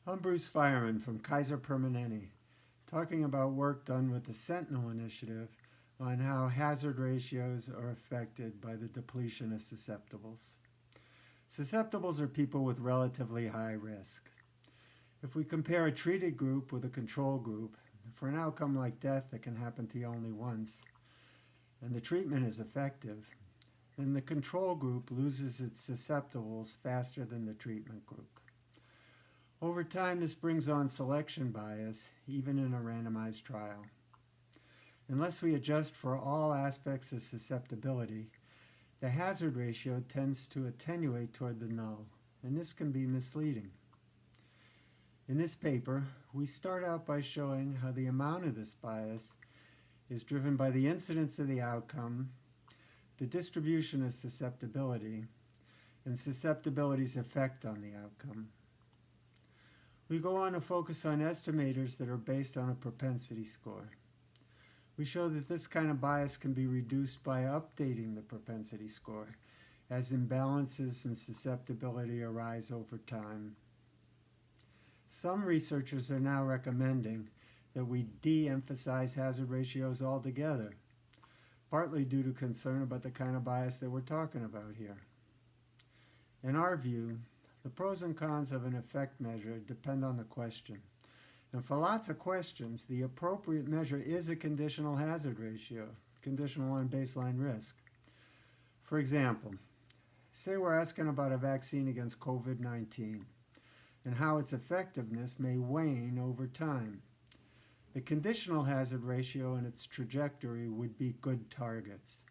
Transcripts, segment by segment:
I'm Bruce Fireman from Kaiser Permanente, talking about work done with the Sentinel Initiative on how hazard ratios are affected by the depletion of susceptibles. Susceptibles are people with relatively high risk. If we compare a treated group with a control group, for an outcome like death that can happen to you only once, and the treatment is effective, then the control group loses its susceptibles faster than the treatment group. Over time, this brings on selection bias, even in a randomized trial. Unless we adjust for all aspects of susceptibility, the hazard ratio tends to attenuate toward the null, and this can be misleading. In this paper, we start out by showing how the amount of this bias is driven by the incidence of the outcome, the distribution of susceptibility, and susceptibility's effect on the outcome. We go on to focus on estimators that are based on a propensity score. We show that this kind of bias can be reduced by updating the propensity score as imbalances in susceptibility arise over time. Some researchers are now recommending that we de-emphasize hazard ratios altogether, partly due to concern about the kind of bias that we're talking about here. In our view, the pros and cons of an effect measure depend on the question. And for lots of questions, the appropriate measure is a conditional hazard ratio, conditional on baseline risk. For example, say we're asking about a vaccine against COVID-19 and how its effectiveness may wane over time. The conditional hazard ratio and its trajectory would be good targets.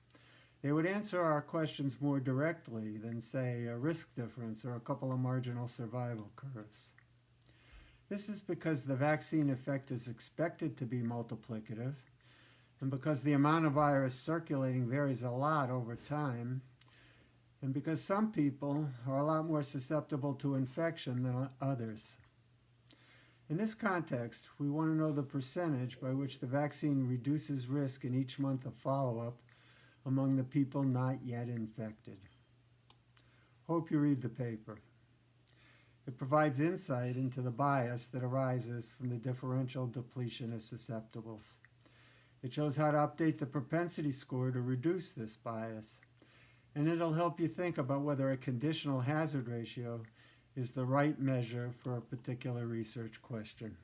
They would answer our questions more directly than, say, a risk difference or a couple of marginal survival curves. This is because the vaccine effect is expected to be multiplicative, and because the amount of virus circulating varies a lot over time, and because some people are a lot more susceptible to infection than others. In this context, we want to know the percentage by which the vaccine reduces risk in each month of follow-up among the people not yet infected. Hope you read the paper. It provides insight into the bias that arises from the differential depletion of susceptibles. It shows how to update the propensity score to reduce this bias, and it'll help you think about whether a conditional hazard ratio is the right measure for a particular research question.